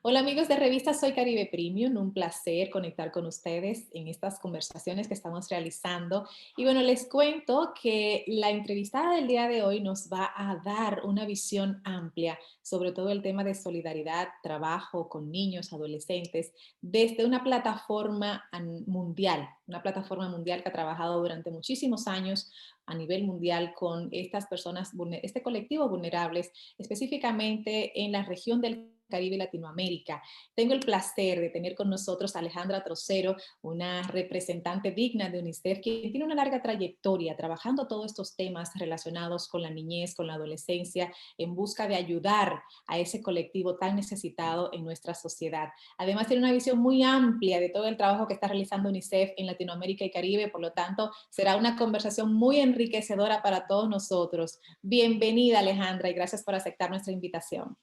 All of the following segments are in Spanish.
Hola amigos de Revista Soy Caribe Premium, un placer conectar con ustedes en estas conversaciones que estamos realizando. Y bueno, les cuento que la entrevistada del día de hoy nos va a dar una visión amplia sobre todo el tema de solidaridad, trabajo con niños, adolescentes, desde una plataforma mundial que ha trabajado durante muchísimos años a nivel mundial con estas personas, este colectivo vulnerables, específicamente en la región del Caribe y Latinoamérica. Tengo el placer de tener con nosotros a Alejandra Trocero, una representante digna de UNICEF, que tiene una larga trayectoria trabajando todos estos temas relacionados con la niñez, con la adolescencia, en busca de ayudar a ese colectivo tan necesitado en nuestra sociedad. Además, tiene una visión muy amplia de todo el trabajo que está realizando UNICEF en Latinoamérica y Caribe, por lo tanto, será una conversación muy enriquecedora para todos nosotros. Bienvenida, Alejandra, y gracias por aceptar nuestra invitación.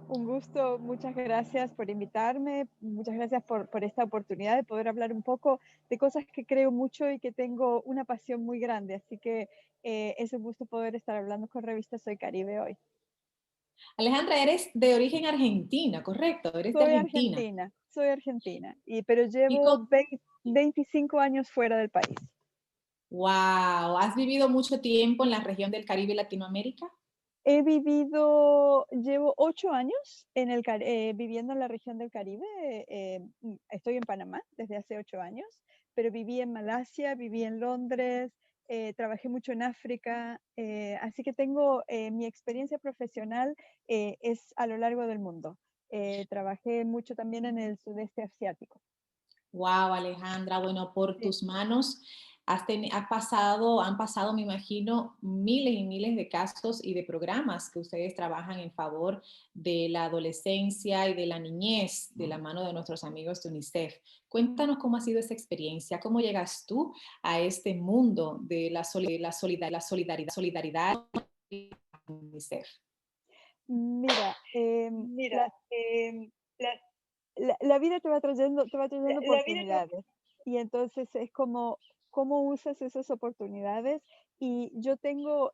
Un gusto, muchas gracias por invitarme, muchas gracias por esta oportunidad de poder hablar un poco de cosas que creo mucho y que tengo una pasión muy grande, así que es un gusto poder estar hablando con Revista Soy Caribe hoy. Alejandra, eres de origen argentina, ¿correcto? Eres de Argentina. Soy argentina, pero Y llevo con, 25 años fuera del país. wow, ¿has vivido mucho tiempo en la región del Caribe y Latinoamérica? Llevo 8 años viviendo en la región del Caribe. Estoy en Panamá desde hace 8 años, pero viví en Malasia, viví en Londres, trabajé mucho en África, así que mi experiencia profesional es a lo largo del mundo. Trabajé mucho también en el sudeste asiático. Wow, Alejandra, bueno, por Sí. tus manos han pasado, me imagino, miles y miles de casos y de programas que ustedes trabajan en favor de la adolescencia y de la niñez de la mano de nuestros amigos de UNICEF. Cuéntanos cómo ha sido esa experiencia, cómo llegas tú a este mundo de la solidaridad y UNICEF. Mira, Mira, la, la vida te va la, trayendo la vida te... oportunidades y entonces es como cómo usas esas oportunidades y yo tengo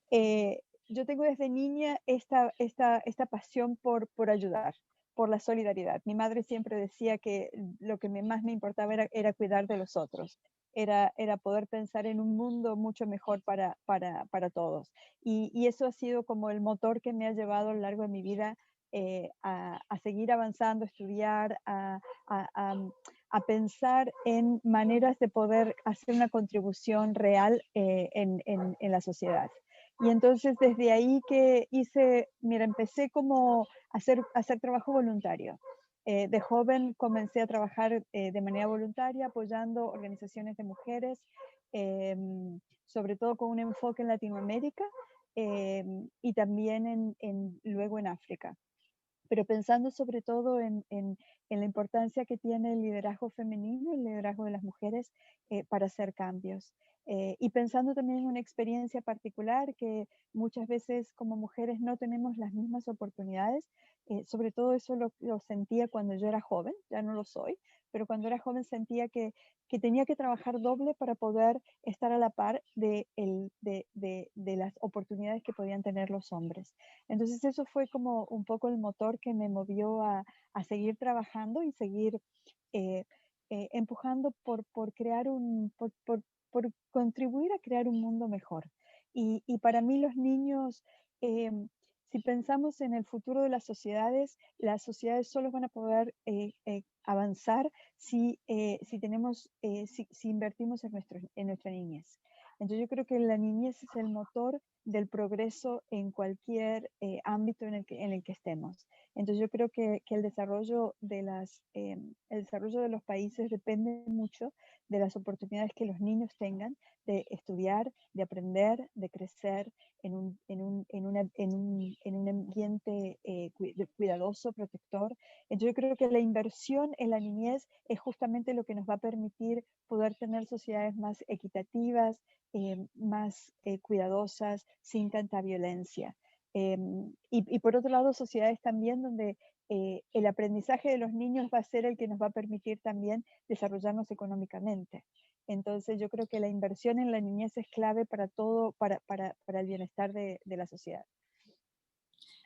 desde niña esta pasión por ayudar, por la solidaridad. Mi madre siempre decía que lo que más me importaba era cuidar de los otros, era poder pensar en un mundo mucho mejor para todos. Y eso ha sido como el motor que me ha llevado a lo largo de mi vida a seguir avanzando, a estudiar, a- a, mm, a pensar en maneras de poder hacer una contribución real en la sociedad. Y entonces desde ahí mira, empecé como a hacer trabajo voluntario. De joven comencé a trabajar de manera voluntaria apoyando organizaciones de mujeres, sobre todo con un enfoque en Latinoamérica y también luego en África, pero pensando sobre todo en la importancia que tiene el liderazgo femenino, el liderazgo de las mujeres para hacer cambios. Y pensando también en una experiencia particular que muchas veces como mujeres no tenemos las mismas oportunidades, sobre todo eso lo sentía cuando yo era joven, ya no lo soy, pero cuando era joven sentía que tenía que trabajar doble para poder estar a la par de las oportunidades que podían tener los hombres. Entonces eso fue como un poco el motor que me movió a seguir trabajando y seguir eh, empujando por crear por contribuir a crear un mundo mejor. Y para mí los niños, si pensamos en el futuro de las sociedades solo van a poder avanzar si invertimos en nuestra niñez. Entonces yo creo que la niñez es el motor del progreso en cualquier ámbito en el que estemos. Entonces yo creo que el desarrollo de los países depende mucho de las oportunidades que los niños tengan de estudiar, de aprender, de crecer en un ambiente cuidadoso, protector. Entonces yo creo que la inversión en la niñez es justamente lo que nos va a permitir poder tener sociedades más equitativas, más cuidadosas, sin tanta violencia. Y por otro lado, sociedades también donde el aprendizaje de los niños va a ser el que nos va a permitir también desarrollarnos económicamente. Entonces yo creo que la inversión en la niñez es clave para todo, para el bienestar de la sociedad.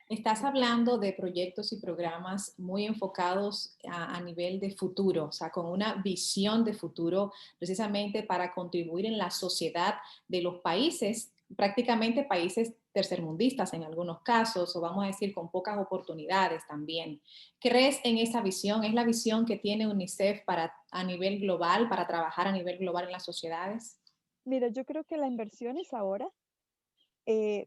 Estás hablando de proyectos y programas muy enfocados a nivel de futuro, o sea, con una visión de futuro precisamente para contribuir en la sociedad de los países, prácticamente países tercermundistas en algunos casos, o vamos a decir con pocas oportunidades también. ¿Crees en esa visión? ¿Es la visión que tiene UNICEF para a nivel global, para trabajar a nivel global en las sociedades? Mira, yo creo que la inversión es ahora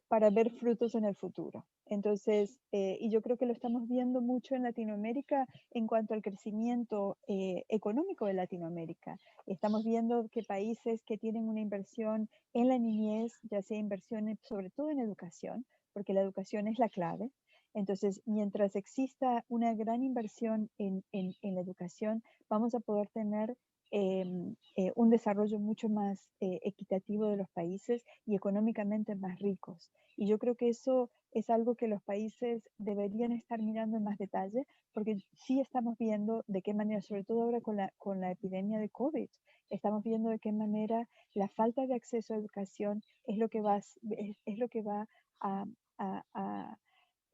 para ver frutos en el futuro. Entonces, y yo creo que lo estamos viendo mucho en Latinoamérica en cuanto al crecimiento económico de Latinoamérica. Estamos viendo que países que tienen una inversión en la niñez, ya sea inversión sobre todo en educación, porque la educación es la clave. Entonces, mientras exista una gran inversión en la educación, vamos a poder tener un desarrollo mucho más equitativo de los países y económicamente más ricos. Y yo creo que eso es algo que los países deberían estar mirando en más detalle, porque sí estamos viendo de qué manera, sobre todo ahora con la epidemia de COVID, estamos viendo de qué manera la falta de acceso a educación es lo que va, es lo que va a, a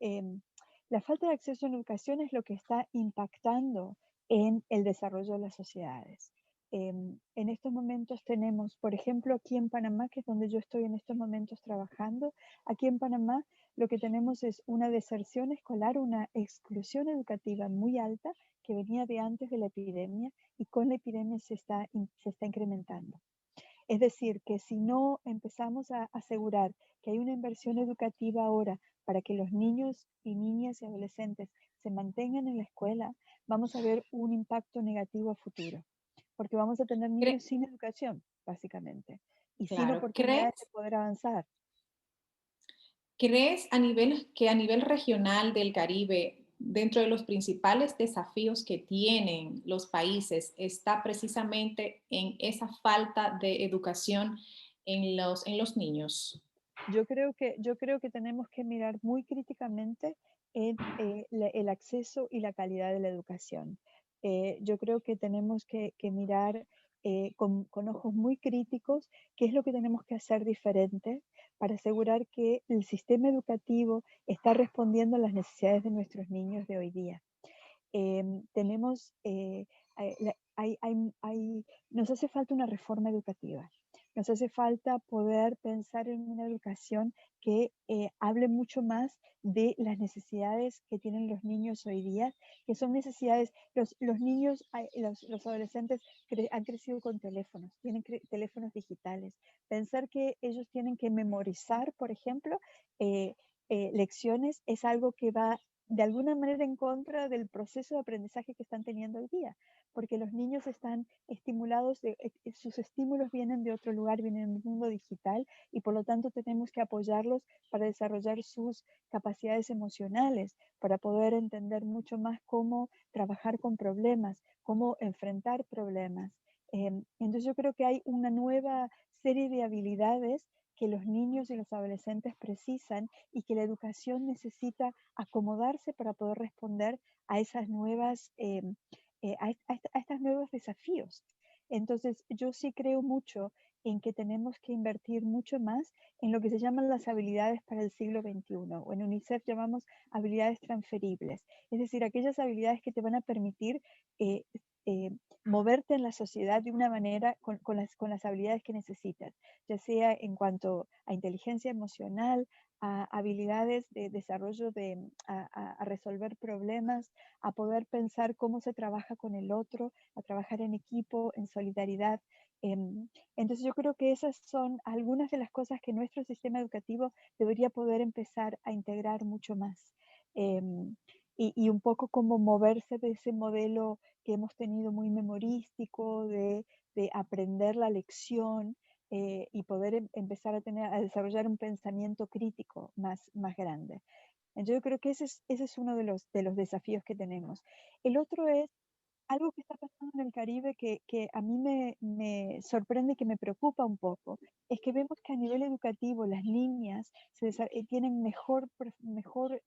em, la falta de acceso a la educación es lo que está impactando en el desarrollo de las sociedades. En estos momentos tenemos, por ejemplo, aquí en Panamá, que es donde yo estoy en estos momentos trabajando, aquí en Panamá lo que tenemos es una deserción escolar, una exclusión educativa muy alta que venía de antes de la epidemia y con la epidemia se está incrementando. Es decir, que si no empezamos a asegurar que hay una inversión educativa ahora para que los niños y niñas y adolescentes se mantengan en la escuela, vamos a ver un impacto negativo a futuro, porque vamos a tener Cre- niños sin educación, básicamente, y sin claro, oportunidades de poder avanzar. ¿Crees a nivel regional del Caribe, dentro de los principales desafíos que tienen los países, está precisamente en esa falta de educación en los niños? Yo creo que tenemos que mirar muy críticamente en el acceso y la calidad de la educación. Yo creo que tenemos que mirar con ojos muy críticos qué es lo que tenemos que hacer diferente para asegurar que el sistema educativo está respondiendo a las necesidades de nuestros niños de hoy día. Tenemos, nos hace falta una reforma educativa. Nos hace falta poder pensar en una educación que hable mucho más de las necesidades que tienen los niños hoy día, que son necesidades, los niños, los adolescentes han crecido con teléfonos, tienen teléfonos digitales. Pensar que ellos tienen que memorizar, por ejemplo, eh, lecciones es algo que va de alguna manera en contra del proceso de aprendizaje que están teniendo hoy día, porque los niños están estimulados, sus estímulos vienen de otro lugar, vienen del mundo digital y por lo tanto tenemos que apoyarlos para desarrollar sus capacidades emocionales, para poder entender mucho más cómo trabajar con problemas, cómo enfrentar problemas. Entonces yo creo que hay una nueva serie de habilidades que los niños y los adolescentes precisan y que la educación necesita acomodarse para poder responder a esas nuevas, a estos nuevos desafíos. Entonces, yo sí creo mucho en que tenemos que invertir mucho más en lo que se llaman las habilidades para el siglo XXI, o en UNICEF llamamos habilidades transferibles, es decir, aquellas habilidades que te van a permitir eh, eh, moverte en la sociedad de una manera con las habilidades que necesitas, ya sea en cuanto a inteligencia emocional, a habilidades de desarrollo a resolver problemas, a poder pensar cómo se trabaja con el otro, a trabajar en equipo, en solidaridad. Entonces yo creo que esas son algunas de las cosas que nuestro sistema educativo debería poder empezar a integrar mucho más. Y un poco como moverse de ese modelo que hemos tenido muy memorístico, de aprender la lección y poder empezar a desarrollar un pensamiento crítico más grande. Entonces yo creo que ese es uno de los desafíos que tenemos. El otro es algo que está pasando en el Caribe que a mí me sorprende, que me preocupa un poco, es que vemos que a nivel educativo las niñas tienen mejor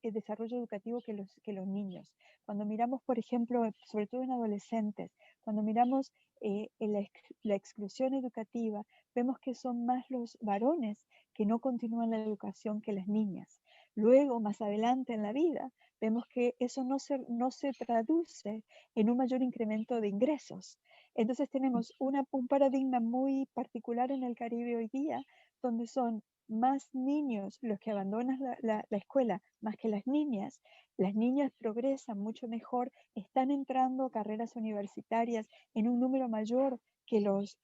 desarrollo educativo que los niños. Cuando miramos, por ejemplo, sobre todo en adolescentes, cuando miramos en la exclusión educativa, vemos que son más los varones que no continúan la educación que las niñas. Luego, más adelante en la vida, vemos que eso no se traduce en un mayor incremento de ingresos. Entonces tenemos un paradigma muy particular en el Caribe hoy día, donde son más niños los que abandonan la escuela más que las niñas. Las niñas progresan mucho mejor, están entrando a carreras universitarias en un número mayor que los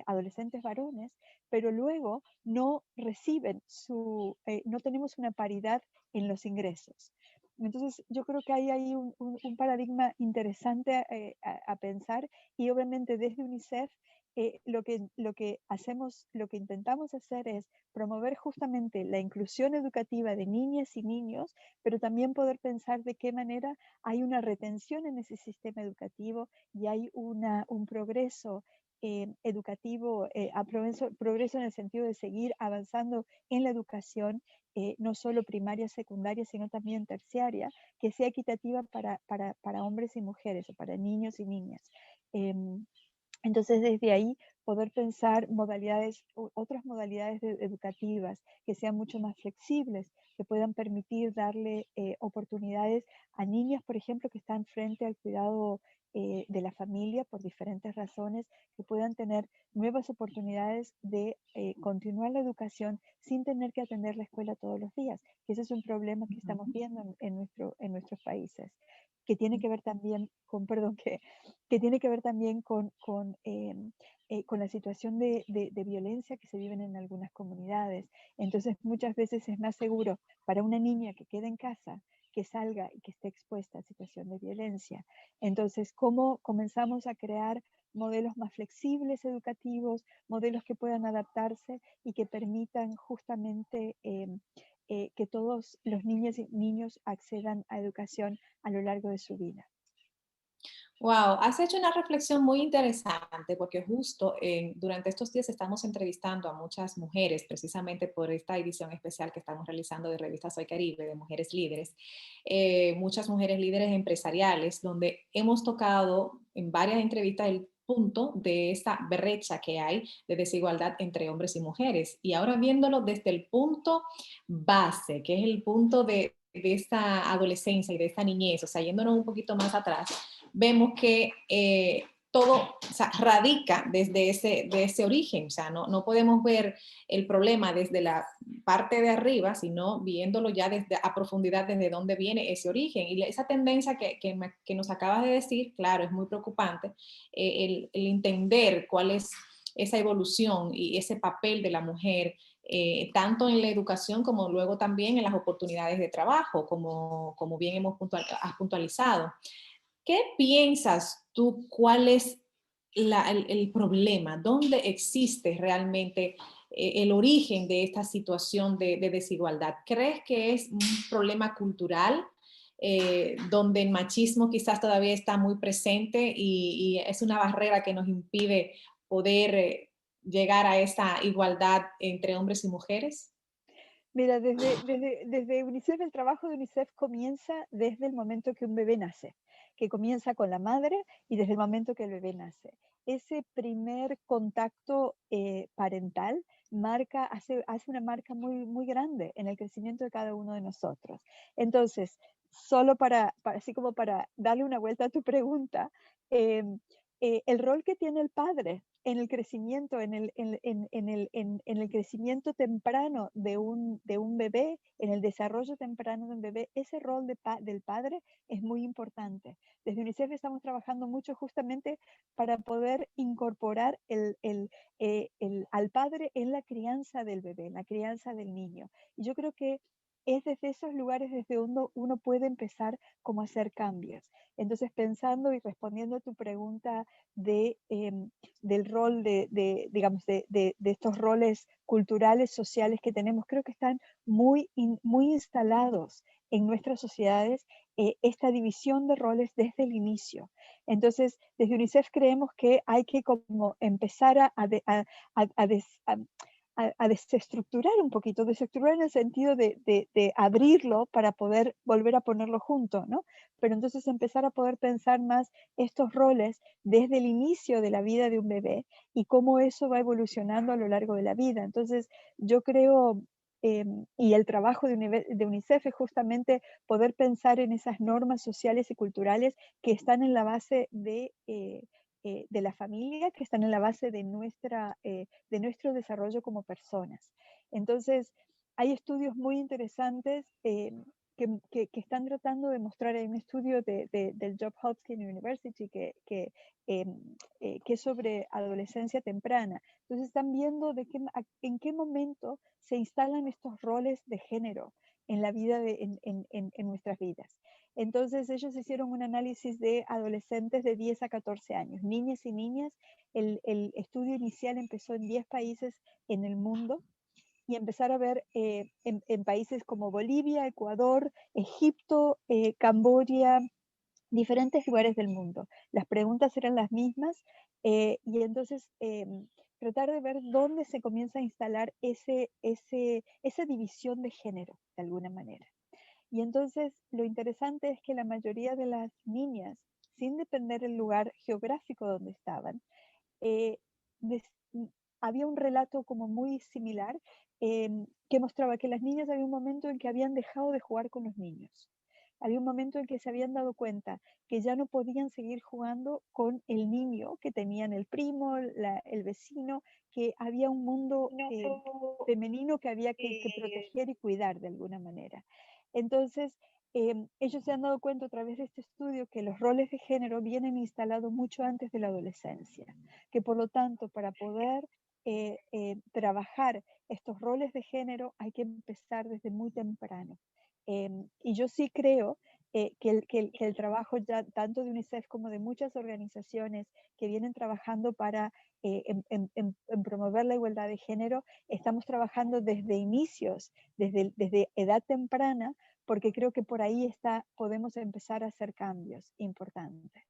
adolescentes varones, pero luego no reciben no tenemos una paridad en los ingresos. Entonces, yo creo que hay ahí un paradigma interesante a pensar, y obviamente desde UNICEF lo que intentamos hacer es promover justamente la inclusión educativa de niñas y niños, pero también poder pensar de qué manera hay una retención en ese sistema educativo y hay un progreso educativo, progreso en el sentido de seguir avanzando en la educación, no solo primaria, secundaria, sino también terciaria, que sea equitativa para hombres y mujeres o para niños y niñas. Entonces, desde ahí poder pensar otras modalidades educativas que sean mucho más flexibles, que puedan permitir darle oportunidades a niños, por ejemplo, que están frente al cuidado de la familia por diferentes razones, que puedan tener nuevas oportunidades de continuar la educación sin tener que atender la escuela todos los días, que ese es un problema que estamos viendo en nuestros países, que tiene que ver también con, perdón, que tiene que ver también con la situación de violencia que se viven en algunas comunidades. Entonces, muchas veces es más seguro para una niña que quede en casa que salga y que esté expuesta a situación de violencia. Entonces, ¿cómo comenzamos a crear modelos más flexibles educativos, modelos que puedan adaptarse y que permitan justamente que todos los niños y niños accedan a educación a lo largo de su vida? Wow, has hecho una reflexión muy interesante porque justo durante estos días estamos entrevistando a muchas mujeres, precisamente por esta edición especial que estamos realizando de Revista Soy Caribe, de mujeres líderes, muchas mujeres líderes empresariales, donde hemos tocado en varias entrevistas el punto de esa brecha que hay de desigualdad entre hombres y mujeres. Y ahora viéndolo desde el punto base, que es el punto de esta adolescencia y de esta niñez, o sea, yéndonos un poquito más atrás, vemos que todo, o sea, radica desde de ese origen. O sea, no podemos ver el problema desde la parte de arriba, sino viéndolo ya desde, a profundidad desde dónde viene ese origen. Y esa tendencia que nos acabas de decir, claro, es muy preocupante, el entender cuál es esa evolución y ese papel de la mujer, tanto en la educación como luego también en las oportunidades de trabajo, como bien has puntualizado. ¿Qué piensas tú? ¿Cuál es el problema? ¿Dónde existe realmente el origen de esta situación de desigualdad? ¿Crees que es un problema cultural, donde el machismo quizás todavía está muy presente y es una barrera que nos impide poder llegar a esa igualdad entre hombres y mujeres? Mira, desde UNICEF, el trabajo de UNICEF comienza desde el momento que un bebé nace, que comienza con la madre y desde el momento que el bebé nace. Ese primer contacto parental hace una marca muy grande en el crecimiento de cada uno de nosotros. Entonces, solo así como para darle una vuelta a tu pregunta, el rol que tiene el padre en el crecimiento, en el crecimiento temprano de un bebé, en el desarrollo temprano de un bebé, ese rol del padre es muy importante. Desde UNICEF estamos trabajando mucho justamente para poder incorporar al padre en la crianza del bebé, en la crianza del niño. Y yo creo que es desde esos lugares desde donde uno puede empezar como a hacer cambios. Entonces, pensando y respondiendo a tu pregunta de del rol digamos, de estos roles culturales, sociales que tenemos, creo que están muy instalados en nuestras sociedades, esta división de roles desde el inicio. Entonces, desde UNICEF creemos que hay que como empezar a desestructurar un poquito, desestructurar en el sentido de abrirlo para poder volver a ponerlo junto, ¿no? Pero entonces empezar a poder pensar más estos roles desde el inicio de la vida de un bebé y cómo eso va evolucionando a lo largo de la vida. Entonces, yo creo y el trabajo de UNICEF es justamente poder pensar en esas normas sociales y culturales que están en la base de la familia, que están en la base de nuestro desarrollo como personas. Entonces, hay estudios muy interesantes que están tratando de mostrar. Hay un estudio del Johns Hopkins University que es sobre adolescencia temprana. Entonces están viendo en qué momento se instalan estos roles de género en la vida, en nuestras vidas. Entonces ellos hicieron un análisis de adolescentes de 10 a 14 años, niñas y niñas. El estudio inicial empezó en 10 países en el mundo y empezar a ver en países como Bolivia, Ecuador, Egipto, Camboya, diferentes lugares del mundo. Las preguntas eran las mismas y entonces tratar de ver dónde se comienza a instalar esa división de género, de alguna manera. Y entonces lo interesante es que la mayoría de las niñas, sin depender del lugar geográfico donde estaban, eh, había un relato como muy similar que mostraba que las niñas había un momento en que habían dejado de jugar con los niños. Había un momento en que se habían dado cuenta que ya no podían seguir jugando con el niño que tenían el primo, el vecino, que había un mundo femenino que había que proteger y cuidar de alguna manera. Entonces, ellos se han dado cuenta a través de este estudio que los roles de género vienen instalados mucho antes de la adolescencia, que por lo tanto para poder trabajar estos roles de género hay que empezar desde muy temprano. Y yo sí creo que el trabajo ya tanto de UNICEF como de muchas organizaciones que vienen trabajando para en promover la igualdad de género, estamos trabajando desde inicios, desde edad temprana, porque creo que por ahí podemos empezar a hacer cambios importantes.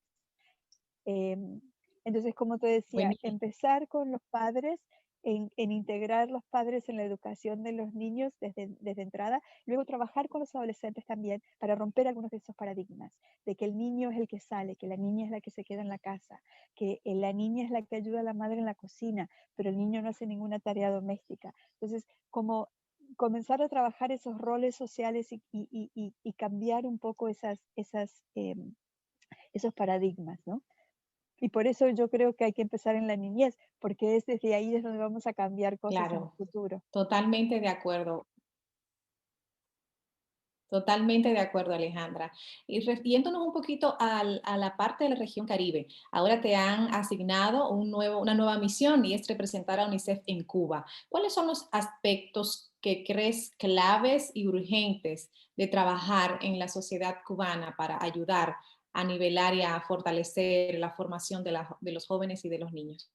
Entonces, como te decía, Buenísimo. empezar con los padres, en integrar los padres en la educación de los niños desde entrada, luego trabajar con los adolescentes también para romper algunos de esos paradigmas, de que el niño es el que sale, que la niña es la que se queda en la casa, que la niña es la que ayuda a la madre en la cocina, pero el niño no hace ninguna tarea doméstica. Entonces, como comenzar a trabajar esos roles sociales y cambiar un poco esos paradigmas, ¿no? Y por eso yo creo que hay que empezar en la niñez, porque es desde ahí es donde vamos a cambiar cosas en el Claro, futuro. totalmente de acuerdo. Totalmente de acuerdo, Alejandra. Y refiriéndonos un poquito a la parte de la región Caribe, ahora te han asignado una nueva misión y es representar a UNICEF en Cuba. ¿Cuáles son los aspectos que crees claves y urgentes de trabajar en la sociedad cubana para ayudar a nivelar y a fortalecer la formación de los jóvenes y de los niños?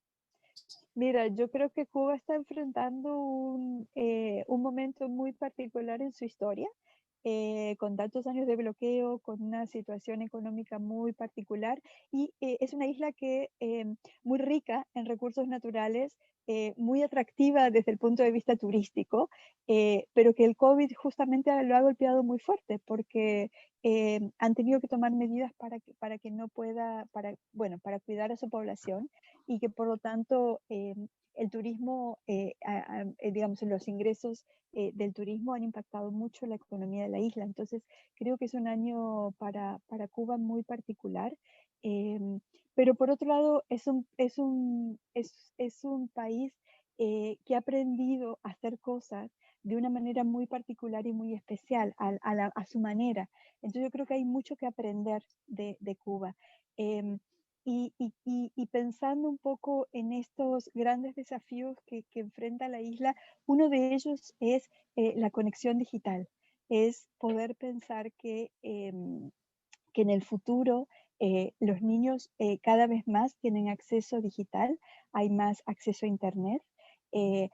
Mira, yo creo que Cuba está enfrentando un momento muy particular en su historia, con tantos años de bloqueo, con una situación económica muy particular, y es una isla que muy rica en recursos naturales, muy atractiva desde el punto de vista turístico, pero que el COVID justamente lo ha golpeado muy fuerte porque han tenido que tomar medidas para que no pueda, bueno, para cuidar a su población y que por lo tanto el turismo, digamos, los ingresos del turismo han impactado mucho la economía de la isla. Entonces, creo que es un año para Cuba muy particular. Pero por otro lado, es un país que ha aprendido a hacer cosas de una manera muy particular y muy especial, a su manera. Entonces, yo creo que hay mucho que aprender de Cuba. Y pensando un poco en estos grandes desafíos que enfrenta la isla, uno de ellos es la conexión digital, es poder pensar que en el futuro los niños cada vez más tienen acceso digital, hay más acceso a Internet, eh,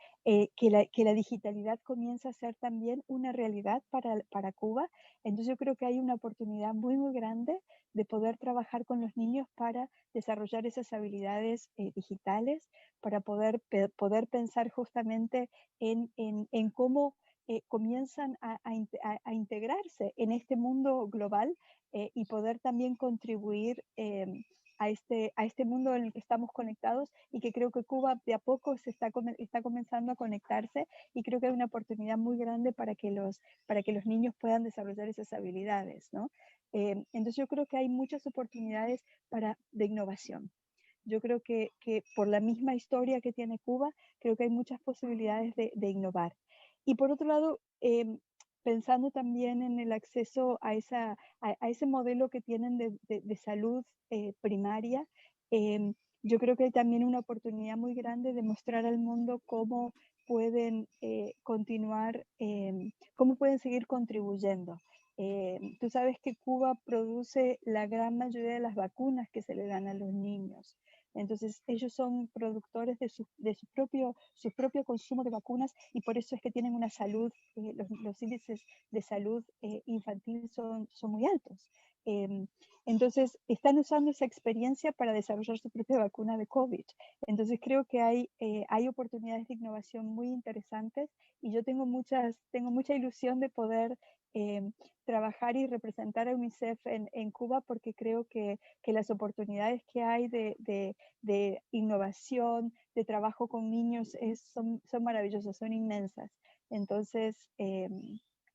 que la digitalidad comienza a ser también una realidad para Cuba. Entonces yo creo que hay una oportunidad muy, muy grande de poder trabajar con los niños para desarrollar esas habilidades digitales, para poder pensar justamente en cómo comienzan a integrarse en este mundo global y poder también contribuir a este mundo en el que estamos conectados y que creo que Cuba de a poco está comenzando a conectarse y creo que hay una oportunidad muy grande para que los niños puedan desarrollar esas habilidades, ¿no? Entonces yo creo que hay muchas oportunidades de innovación. Yo creo que por la misma historia que tiene Cuba, creo que hay muchas posibilidades de innovar. Y por otro lado, pensando también en el acceso a ese modelo que tienen de salud primaria, yo creo que hay también una oportunidad muy grande de mostrar al mundo cómo pueden continuar, cómo pueden seguir contribuyendo. Tú sabes que Cuba produce la gran mayoría de las vacunas que se le dan a los niños. Entonces, ellos son productores de su propio consumo de vacunas y por eso es que tienen una salud, los índices de salud infantil son muy altos. Entonces, están usando esa experiencia para desarrollar su propia vacuna de COVID. Entonces, creo que hay oportunidades de innovación muy interesantes y yo tengo mucha ilusión de poder trabajar y representar a UNICEF en Cuba porque creo que las oportunidades que hay de innovación, de trabajo con niños son maravillosas, son inmensas. Entonces,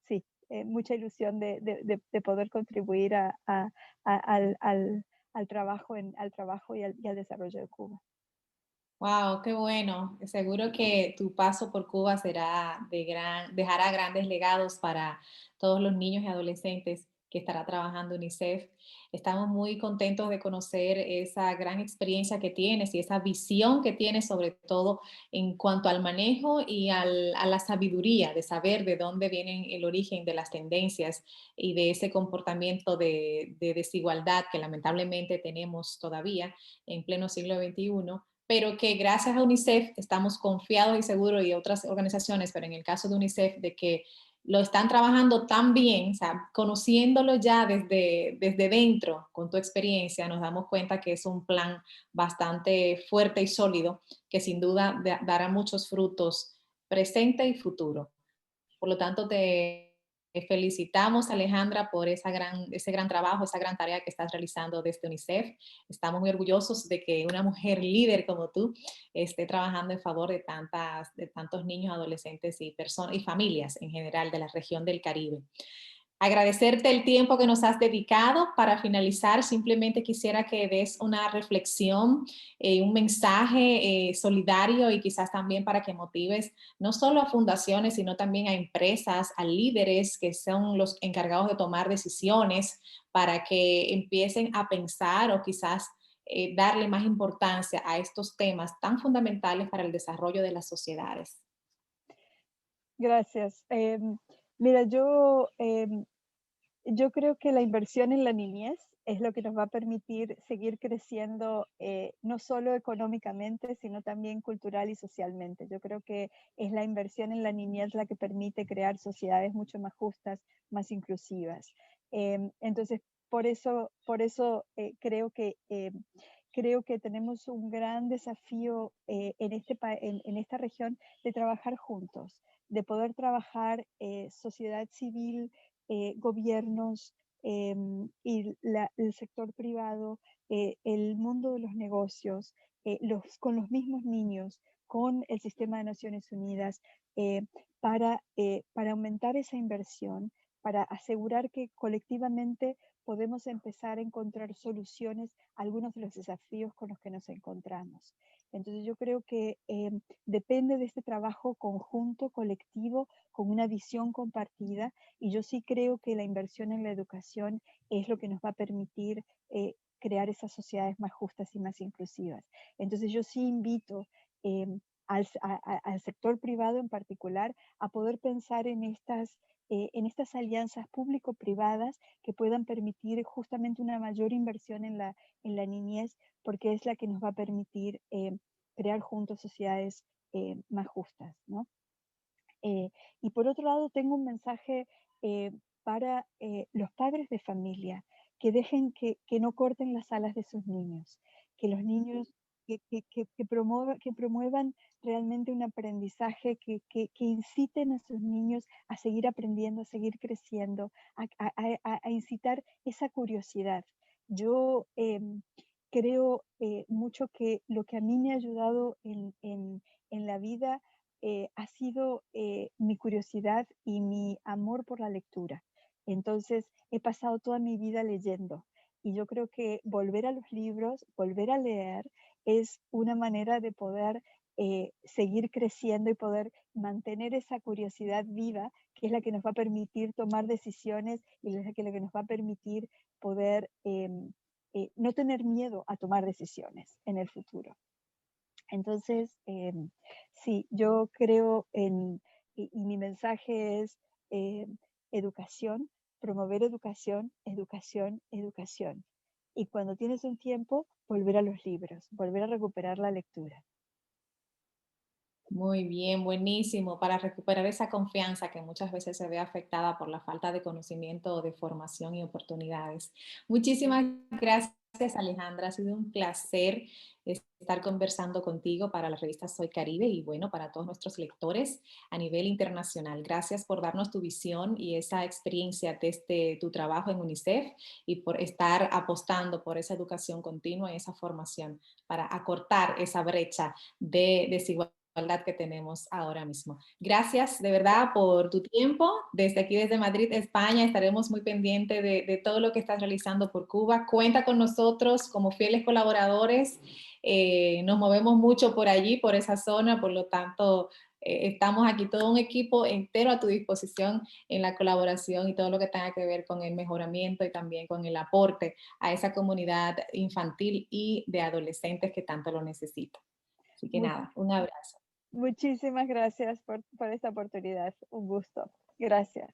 sí, mucha ilusión de poder contribuir al trabajo, y al desarrollo de Cuba. Wow, qué bueno. Seguro que tu paso por Cuba dejará grandes legados para todos los niños y adolescentes que estará trabajando UNICEF. Estamos muy contentos de conocer esa gran experiencia que tienes y esa visión que tienes, sobre todo en cuanto al manejo y a la sabiduría de saber de dónde viene el origen de las tendencias y de ese comportamiento de desigualdad que lamentablemente tenemos todavía en pleno siglo XXI, pero que gracias a UNICEF estamos confiados y seguros, y otras organizaciones, pero en el caso de UNICEF, de que lo están trabajando tan bien, o sea, conociéndolo ya desde dentro, con tu experiencia, nos damos cuenta que es un plan bastante fuerte y sólido, que sin duda dará muchos frutos presente y futuro. Por lo tanto, te felicitamos, Alejandra, por ese gran trabajo, esa gran tarea que estás realizando desde UNICEF. Estamos muy orgullosos de que una mujer líder como tú esté trabajando en favor de tantos niños, adolescentes y personas y familias en general de la región del Caribe. Agradecerte el tiempo que nos has dedicado. Para finalizar, simplemente quisiera que des una reflexión, un mensaje solidario y quizás también para que motives no solo a fundaciones, sino también a empresas, a líderes que son los encargados de tomar decisiones para que empiecen a pensar o quizás darle más importancia a estos temas tan fundamentales para el desarrollo de las sociedades. Gracias. Mira, yo creo que la inversión en la niñez es lo que nos va a permitir seguir creciendo, no solo económicamente, sino también cultural y socialmente. Yo creo que es la inversión en la niñez la que permite crear sociedades mucho más justas, más inclusivas. Entonces, por eso creo que tenemos un gran desafío en esta región de trabajar juntos, de poder trabajar sociedad civil, gobiernos el sector privado, el mundo de los negocios, con los mismos niños, con el sistema de Naciones Unidas, eh, para aumentar esa inversión, para asegurar que colectivamente podemos empezar a encontrar soluciones a algunos de los desafíos con los que nos encontramos. Entonces yo creo que depende de este trabajo conjunto, colectivo, con una visión compartida, y yo sí creo que la inversión en la educación es lo que nos va a permitir crear esas sociedades más justas y más inclusivas. Entonces yo sí invito eh, al sector privado en particular a poder pensar en estas alianzas público-privadas que puedan permitir justamente una mayor inversión en la niñez, porque es la que nos va a permitir crear juntos sociedades más justas, ¿no? Y por otro lado, tengo un mensaje para los padres de familia, que dejen que no corten las alas de sus niños, que los niños que promuevan realmente un aprendizaje, que inciten a sus niños a seguir aprendiendo, a seguir creciendo, a incitar esa curiosidad. Yo creo mucho que lo que a mí me ha ayudado en la vida ha sido mi curiosidad y mi amor por la lectura. Entonces, he pasado toda mi vida leyendo y yo creo que volver a los libros, volver a leer, es una manera de poder seguir creciendo y poder mantener esa curiosidad viva, que es la que nos va a permitir tomar decisiones y es la que nos va a permitir poder no tener miedo a tomar decisiones en el futuro. Entonces, sí, yo creo y mi mensaje es eh, educación, promover educación, educación, educación. Y cuando tienes un tiempo, volver a los libros, volver a recuperar la lectura. Muy bien, buenísimo, para recuperar esa confianza que muchas veces se ve afectada por la falta de conocimiento o de formación y oportunidades. Muchísimas gracias, Alejandra. Ha sido un placer estar conversando contigo para la revista Soy Caribe y bueno, para todos nuestros lectores a nivel internacional. Gracias por darnos tu visión y esa experiencia desde tu trabajo en UNICEF y por estar apostando por esa educación continua y esa formación para acortar esa brecha de desigualdad que tenemos ahora mismo. Gracias de verdad por tu tiempo. Desde aquí, desde Madrid, España, estaremos muy pendientes de todo lo que estás realizando por Cuba. Cuenta con nosotros como fieles colaboradores. Nos movemos mucho por allí, por esa zona, por lo tanto, estamos aquí todo un equipo entero a tu disposición en la colaboración y todo lo que tenga que ver con el mejoramiento y también con el aporte a esa comunidad infantil y de adolescentes que tanto lo necesita. Así que Mu- nada, un abrazo. Muchísimas gracias por esta oportunidad. Un gusto. Gracias.